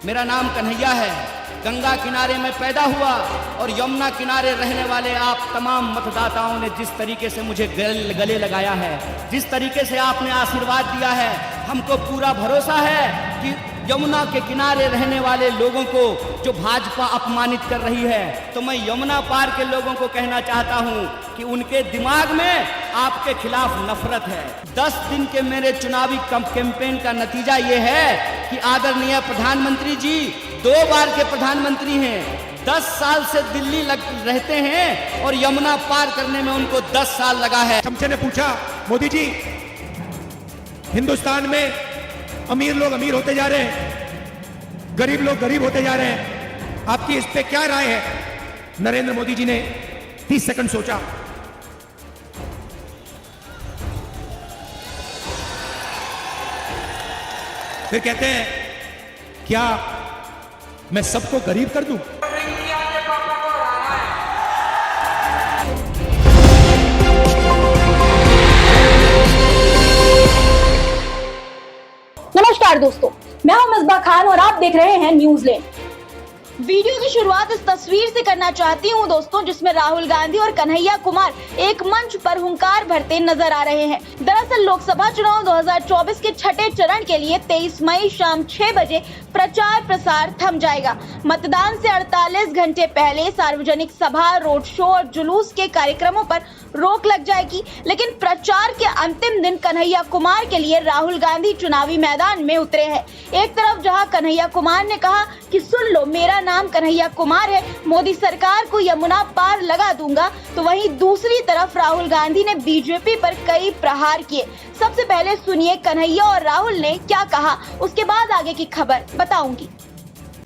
मेरा नाम कन्हैया है। गंगा किनारे में पैदा हुआ और यमुना किनारे रहने वाले आप तमाम मतदाताओं ने जिस तरीके से मुझे गले लगाया है, जिस तरीके से आपने आशीर्वाद दिया है, हमको पूरा भरोसा है कि यमुना के किनारे रहने वाले लोगों को जो भाजपा अपमानित कर रही है, तो मैं यमुना पार के लोगों को कहना चाहता हूं कि उनके दिमाग में आपके खिलाफ नफरत है। 10 दिन के मेरे चुनावी कैंपेन का नतीजा ये है कि आदरणीय प्रधानमंत्री जी 2 बार के प्रधानमंत्री हैं, 10 साल से दिल्ली रहते हैं और यमुना पार करने में उनको 10 साल लगा है। चमचे ने पूछा, मोदी जी हिंदुस्तान में अमीर लोग अमीर होते जा रहे हैं, गरीब लोग गरीब होते जा रहे हैं, आपकी इस पे क्या राय है? नरेंद्र मोदी जी ने 30 सेकंड सोचा, फिर कहते हैं क्या मैं सबको गरीब कर दूं? नमस्कार दोस्तों, मैं हूं मिसबा खान और आप देख रहे हैं न्यूज लेन। वीडियो की शुरुआत इस तस्वीर से करना चाहती हूं दोस्तों, जिसमें राहुल गांधी और कन्हैया कुमार एक मंच पर हुंकार भरते नजर आ रहे हैं। दरअसल लोकसभा चुनाव 2024 के छठे चरण के लिए 23 मई शाम 6 बजे प्रचार प्रसार थम जाएगा। मतदान से 48 घंटे पहले सार्वजनिक सभा, रोड शो और जुलूस के कार्यक्रमों पर रोक लग जाएगी, लेकिन प्रचार के अंतिम दिन कन्हैया कुमार के लिए राहुल गांधी चुनावी मैदान में उतरे हैं। एक तरफ जहां कन्हैया कुमार ने कहा कि सुन लो, मेरा नाम कन्हैया कुमार है, मोदी सरकार को यमुना पार लगा दूंगा, तो वहीं दूसरी तरफ राहुल गांधी ने बीजेपी पर कई प्रहार किए। सबसे पहले सुनिए कन्हैया और राहुल ने क्या कहा, उसके बाद आगे की खबर बताऊंगी।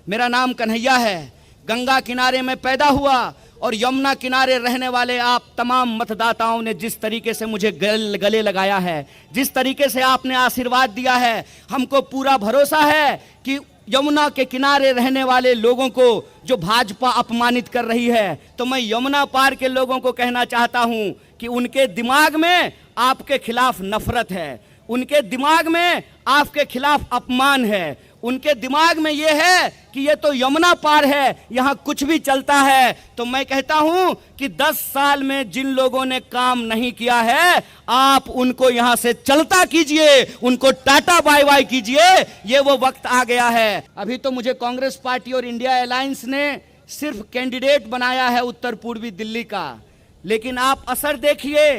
मेरा नाम कन्हैया है। गंगा किनारे में पैदा हुआ और यमुना किनारे रहने वाले आप तमाम मतदाताओं ने जिस तरीके से मुझे गले लगाया है, जिस तरीके से आपने आशीर्वाद दिया है, हमको पूरा भरोसा है कि यमुना के किनारे रहने वाले लोगों को जो भाजपा अपमानित कर रही है, तो मैं यमुना पार के लोगों को कहना चाहता हूं कि उनके दिमाग में आपके खिलाफ नफरत है, उनके दिमाग में आपके खिलाफ अपमान है, उनके दिमाग में यह है कि ये तो यमुना पार है, यहाँ कुछ भी चलता है। तो मैं कहता हूं कि 10 साल में जिन लोगों ने काम नहीं किया है, आप उनको यहाँ से चलता कीजिए, उनको टाटा बाय बाय कीजिए, ये वो वक्त आ गया है। अभी तो मुझे कांग्रेस पार्टी और इंडिया अलायंस ने सिर्फ कैंडिडेट बनाया है उत्तर पूर्वी दिल्ली का, लेकिन आप असर देखिए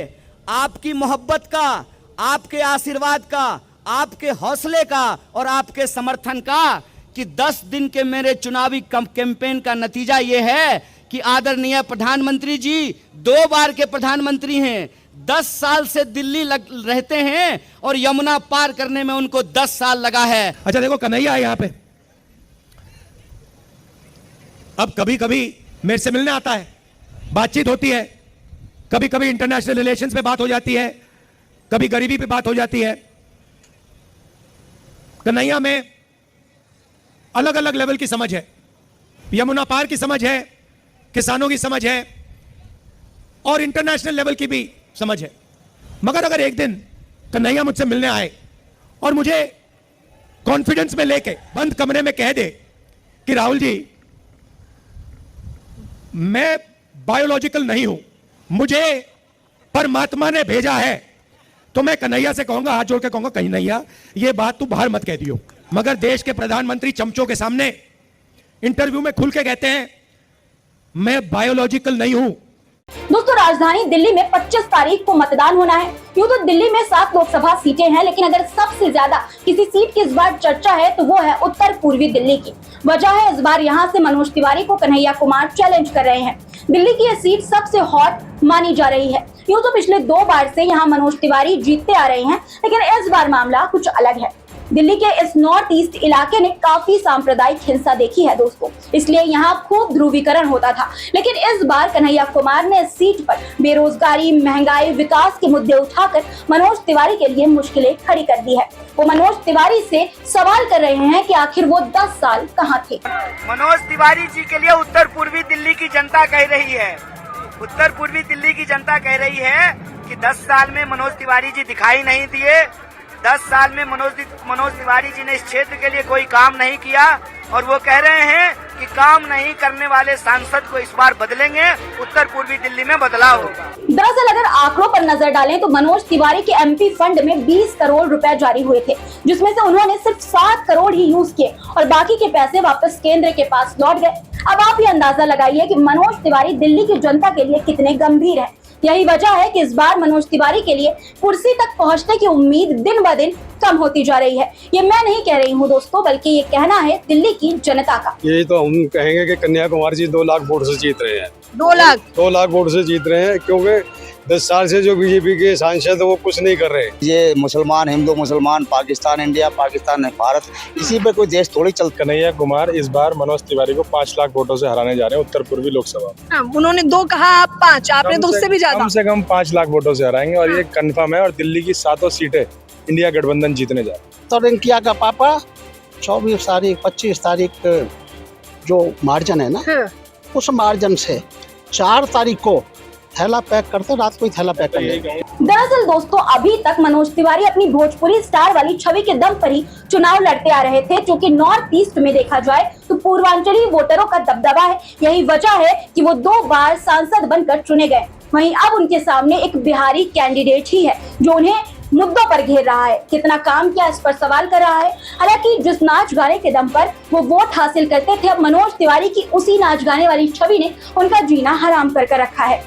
आपकी मोहब्बत का, आपके आशीर्वाद का, आपके हौसले का और आपके समर्थन का, कि 10 दिन के मेरे चुनावी कैंपेन का नतीजा यह है कि आदरणीय प्रधानमंत्री जी 2 बार के प्रधानमंत्री हैं, 10 साल से दिल्ली रहते हैं और यमुना पार करने में उनको 10 साल लगा है। अच्छा देखो, कन्हैया है यहाँ पे, अब कभी कभी मेरे से मिलने आता है, बातचीत होती है, कभी कभी इंटरनेशनल रिलेशंस पे बात हो जाती है, कभी गरीबी पे बात हो जाती है। कन्हैया में अलग अलग लेवल की समझ है, यमुना पार की समझ है, किसानों की समझ है और इंटरनेशनल लेवल की भी समझ है। मगर अगर एक दिन कन्हैया मुझसे मिलने आए और मुझे कॉन्फिडेंस में लेके बंद कमरे में कह दे कि राहुल जी मैं बायोलॉजिकल नहीं हूं, मुझे परमात्मा ने भेजा है, तो मैं कन्हैया से कहूंगा, हाथ जोड़ के कहूंगा, कन्हैया ये बात तू बाहर मत कह दियो। मगर देश के प्रधानमंत्री चमचों के सामने इंटरव्यू में खुल के कहते हैं मैं बायोलॉजिकल नहीं हूं। दोस्तों, राजधानी दिल्ली में 25 तारीख को मतदान होना है। यूं तो दिल्ली में 7 लोकसभा सीटें हैं, लेकिन अगर सबसे ज्यादा किसी सीट की इस बार चर्चा है तो वो है उत्तर पूर्वी दिल्ली की। वजह है इस बार यहाँ से मनोज तिवारी को कन्हैया कुमार चैलेंज कर रहे हैं। दिल्ली की यह सीट सबसे हॉट मानी जा रही है। यूं तो पिछले 2 बार से यहाँ मनोज तिवारी जीतते आ रहे हैं, लेकिन इस बार मामला कुछ अलग है। दिल्ली के इस नॉर्थ ईस्ट इलाके ने काफी सांप्रदायिक हिंसा देखी है दोस्तों, इसलिए यहाँ खूब ध्रुवीकरण होता था। लेकिन इस बार कन्हैया कुमार ने इस सीट पर बेरोजगारी, महंगाई, विकास के मुद्दे उठाकर मनोज तिवारी के लिए मुश्किलें खड़ी कर दी है। वो मनोज तिवारी से सवाल कर रहे हैं कि आखिर वो 10 साल कहाँ थे। मनोज तिवारी जी के लिए उत्तर पूर्वी दिल्ली की जनता कह रही है, उत्तर पूर्वी दिल्ली की जनता कह रही है कि 10 साल में मनोज तिवारी जी दिखाई नहीं दिए, 10 साल में मनोज तिवारी जी ने इस क्षेत्र के लिए कोई काम नहीं किया और वो कह रहे हैं कि काम नहीं करने वाले सांसद को इस बार बदलेंगे, उत्तर पूर्वी दिल्ली में बदलाव होगा। दरअसल अगर आंकड़ों पर नजर डालें तो मनोज तिवारी के एमपी फंड में 20 करोड़ रुपए जारी हुए थे, जिसमें से उन्होंने सिर्फ 7 करोड़ ही यूज किए और बाकी के पैसे वापस केंद्र के पास लौट गए। अब आप ये अंदाजा लगाइए कि मनोज तिवारी दिल्ली की जनता के लिए कितने गंभीर है। यही वजह है कि इस बार मनोज तिवारी के लिए कुर्सी तक पहुंचने की उम्मीद दिन ब दिन कम होती जा रही है। ये मैं नहीं कह रही हूं दोस्तों, बल्कि ये कहना है दिल्ली की जनता का। यही तो हम कहेंगे कि कन्याकुमारी जी 2 लाख वोट से जीत रहे हैं। 2 लाख वोट से जीत रहे हैं, क्योंकि 10 साल से जो बीजेपी के सांसद वो कुछ नहीं कर रहे। ये मुसलमान हिंदू मुसलमान, पाकिस्तान इंडिया, पाकिस्तान भारत, इसी पे कोई देश थोड़ी चलता। कन्हैया कुमार इस बार मनोज तिवारी को 5 लाख वोटों से हराने जा रहे हैं उत्तर पूर्वी लोकसभा। उन्होंने 2 कहा, आप 5, आपने तो उससे भी ज्यादा। कम से कम 5 लाख वोटों से हराएंगे और ये कंफर्म है। और दिल्ली की 7 सीटें इंडिया गठबंधन जीतने जा रहे हैं। तो रिंकिया का पापा 24 तारीख 25 तारीख जो मार्जिन है ना, उस मार्जिन से 4 तारीख को थैला पैक करते, रात को ही थैला पैक कर लेंगे। दरअसल दोस्तों अभी तक मनोज तिवारी अपनी भोजपुरी स्टार वाली छवि के दम पर ही चुनाव लड़ते आ रहे थे, क्योंकि नॉर्थ ईस्ट में देखा जाए तो पूर्वांचली वोटरों का दबदबा है। यही वजह है कि वो 2 बार सांसद बनकर चुने गए। वहीं अब उनके सामने एक बिहारी कैंडिडेट ही है जो उन्हें मुद्दों पर घेर रहा है, कितना काम किया इस पर सवाल कर रहा है। हालांकि जिस नाच गाने के दम पर वो वोट हासिल करते थे, अब मनोज तिवारी की उसी नाच गाने वाली छवि ने उनका जीना हराम कर रखा है।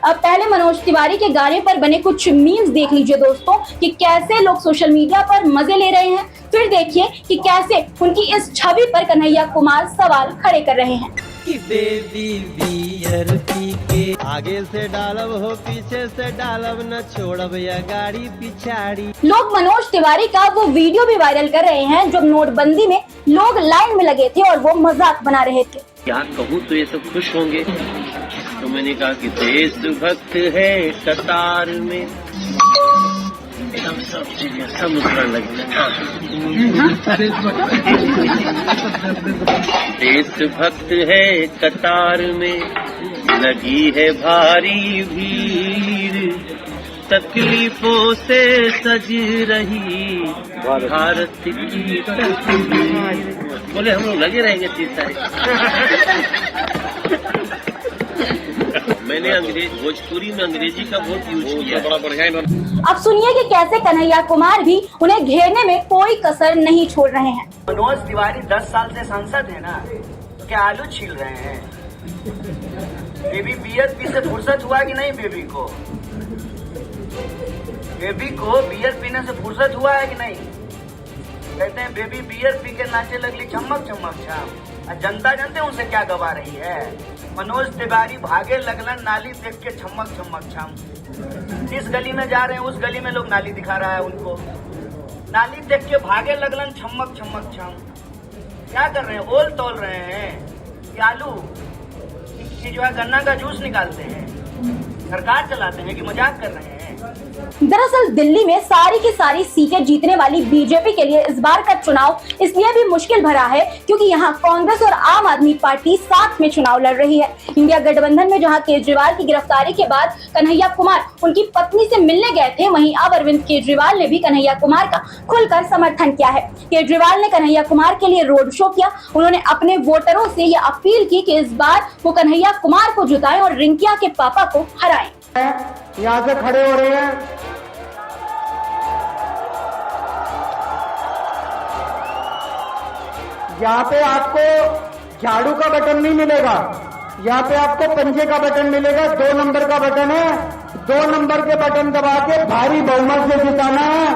अब पहले मनोज तिवारी के गाने पर बने कुछ मीम्स देख लीजिए दोस्तों कि कैसे लोग सोशल मीडिया पर मजे ले रहे हैं। फिर देखिए कि कैसे उनकी इस छवि पर कन्हैया कुमार सवाल खड़े कर रहे हैं। कि बेबी बियर पी के आगे से डालब हो, पीछे से डालब, न छोड़ब या गाड़ी पिछाड़ी। लोग मनोज तिवारी का वो वीडियो भी वायरल कर रहे हैं जब नोटबंदी में लोग लाइन में लगे थे और वो मजाक बना रहे थे। क्या कहूँ तो ये सब खुश होंगे, तो मैंने कहा कि देशभक्त है कतार में, सब मुस्कुराने लगे। देशभक्त है कतार में, लगी है भारी भीड़, तकलीफों से सज रही भारत की तस्वीर। बोले हम लोग लगे रहेंगे 30 तारीख। मैंने भोजपुरी में अंग्रेजी का बहुत यूज किया, बड़ा बढ़िया। अब सुनिए कि कैसे कन्हैया कुमार भी उन्हें घेरने में कोई कसर नहीं छोड़ रहे हैं। मनोज तिवारी 10 साल से सांसद है ना, तो क्या आलू छील रहे हैं? बेबी बियर पी से फुर्सत हुआ कि नहीं? बेबी को बियर पीने से फुर्सत हुआ है कि नहीं? कहते हैं बेबी बियर पी के नाचे लगली चमक चमक छम। जनता जानते हैं उनसे क्या गवा रही है? मनोज तिवारी भागे लगलन नाली देख के छमक छमक छम। जिस गली में जा रहे हैं उस गली में लोग नाली दिखा रहा है उनको। नाली देख के भागे लगलन छमक छमक छम। क्या कर रहे हैं? ओल तोल रहे हैं कि आलू कि जो है गन्ना का जूस निकालते हैं? सरकार चलाते हैं कि मजाक कर रहे हैं? दरअसल दिल्ली में सारी की सारी सीटें जीतने वाली बीजेपी के लिए इस बार का चुनाव इसलिए भी मुश्किल भरा है क्योंकि यहाँ कांग्रेस और आम आदमी पार्टी साथ में चुनाव लड़ रही है। इंडिया गठबंधन में जहाँ केजरीवाल की गिरफ्तारी के बाद कन्हैया कुमार उनकी पत्नी से मिलने गए थे, वहीं अब अरविंद केजरीवाल ने भी कन्हैया कुमार का खुलकर समर्थन किया है। केजरीवाल ने कन्हैया कुमार के लिए रोड शो किया। उन्होंने अपने वोटरों से यह अपील की कि इस बार वो कन्हैया कुमार को जिताएं और रिंकिया के पापा को हराएं। यहाँ से खड़े हो रहे हैं। यहाँ पे आपको झाड़ू का बटन नहीं मिलेगा, यहाँ पे आपको पंजे का बटन मिलेगा। 2 नंबर का बटन है, 2 नंबर के बटन दबा के भारी बहुमत से जिताना है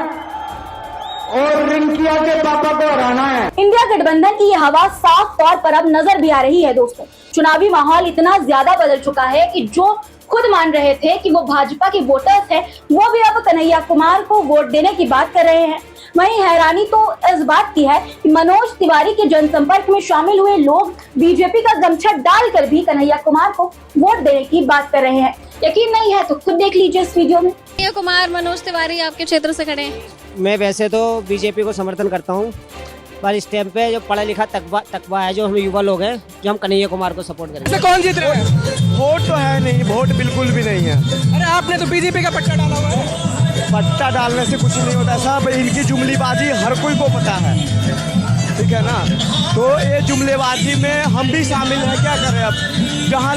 और रिंकिया के पापा को हराना है। इंडिया गठबंधन की यह हवा साफ तौर पर अब नजर भी आ रही है दोस्तों। चुनावी माहौल इतना ज्यादा बदल चुका है कि जो खुद मान रहे थे कि वो भाजपा के वोटर्स हैं, वो भी अब कन्हैया कुमार को वोट देने की बात कर रहे हैं। वहीं हैरानी तो इस बात की है कि मनोज तिवारी के जनसंपर्क में शामिल हुए लोग बीजेपी का गमछा डालकर भी कन्हैया कुमार को वोट देने की बात कर रहे हैं। यकीन नहीं है तो खुद देख लीजिए इस वीडियो में। कन्हैया कुमार, मनोज तिवारी आपके क्षेत्र से खड़े हैं। मैं वैसे तो बीजेपी को समर्थन करता हूं, पर इस टाइम पे जो पढ़ा लिखा तकवा है, जो हम युवा लोग हैं, जो हम कन्हैया कुमार को सपोर्ट करेंगे। कौन जीत रहा है? वोट तो है नहीं, वोट बिल्कुल भी नहीं है। अरे आपने तो बीजेपी का पट्टा डाला हुआ है। पट्टा डालने से कुछ नहीं होता साहब, इनकी जुमलेबाजी हर कोई को पता है, ठीक है ना। तो ये जुमलेबाजी में हम भी शामिल हैं, क्या करें अब, जहाँ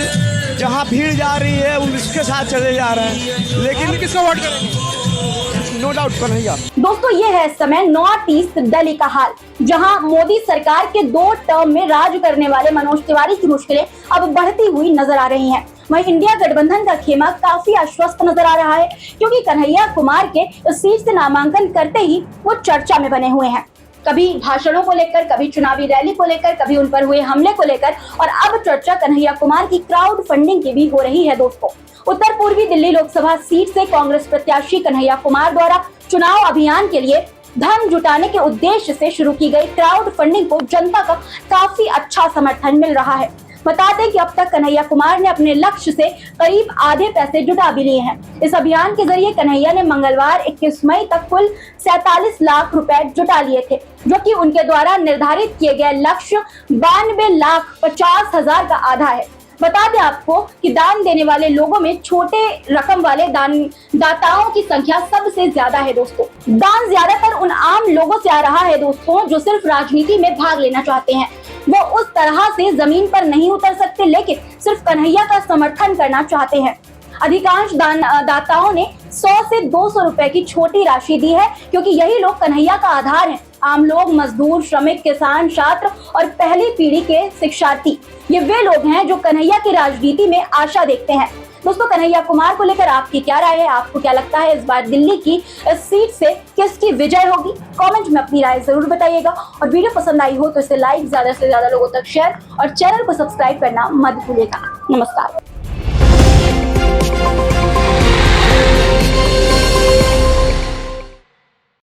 जहाँ भीड़ जा रही है उसके साथ चले जा रहे हैं। लेकिन किसको वोट करेंगे? No doubt Kanhaiya. दोस्तों ये है इस समय नॉर्थ ईस्ट दिल्ली का हाल, जहां मोदी सरकार के 2 टर्म में राज करने वाले मनोज तिवारी की मुश्किलें अब बढ़ती हुई नजर आ रही हैं। वहीं इंडिया गठबंधन का खेमा काफी आश्वस्त नजर आ रहा है, क्योंकि कन्हैया कुमार के इस सीट से नामांकन करते ही वो चर्चा में बने हुए हैं। कभी भाषणों को लेकर, कभी चुनावी रैली को लेकर, कभी उन पर हुए हमले को लेकर, और अब चर्चा कन्हैया कुमार की क्राउड फंडिंग की भी हो रही है। दोस्तों उत्तर पूर्वी दिल्ली लोकसभा सीट से कांग्रेस प्रत्याशी कन्हैया कुमार द्वारा चुनाव अभियान के लिए धन जुटाने के उद्देश्य से शुरू की गई क्राउड फंडिंग को जनता का काफी अच्छा समर्थन मिल रहा है। बता दें कि अब तक कन्हैया कुमार ने अपने लक्ष्य से करीब आधे पैसे जुटा भी लिए हैं। इस अभियान के जरिए कन्हैया ने मंगलवार 21 मई तक कुल 47 लाख रुपए जुटा लिए थे, जो कि उनके द्वारा निर्धारित किए गए लक्ष्य 92,50,000 का आधा है। बता दें आपको कि दान देने वाले लोगों में छोटे रकम वाले दाताओं की संख्या सबसे ज्यादा है। दोस्तों दान ज्यादातर उन आम लोगों से आ रहा है दोस्तों, जो सिर्फ राजनीति में भाग लेना चाहते हैं। वो उस तरह से जमीन पर नहीं उतर सकते, लेकिन सिर्फ कन्हैया का समर्थन करना चाहते हैं। अधिकांश दाताओं ने 100 से 200 रुपए की छोटी राशि दी है, क्योंकि यही लोग कन्हैया का आधार हैं। आम लोग, मजदूर, श्रमिक, किसान, छात्र और पहली पीढ़ी के शिक्षार्थी, ये वे लोग हैं जो कन्हैया की राजनीति में आशा देखते हैं। दोस्तों कन्हैया कुमार को लेकर आपकी क्या राय है? आपको क्या लगता है इस बार दिल्ली की इस सीट से किसकी विजय होगी? कमेंट में अपनी राय जरूर बताइएगा, और वीडियो पसंद आई हो तो इसे लाइक, ज्यादा से ज्यादा लोगों तक शेयर और चैनल को सब्सक्राइब करना मत भूलिएगा। नमस्कार।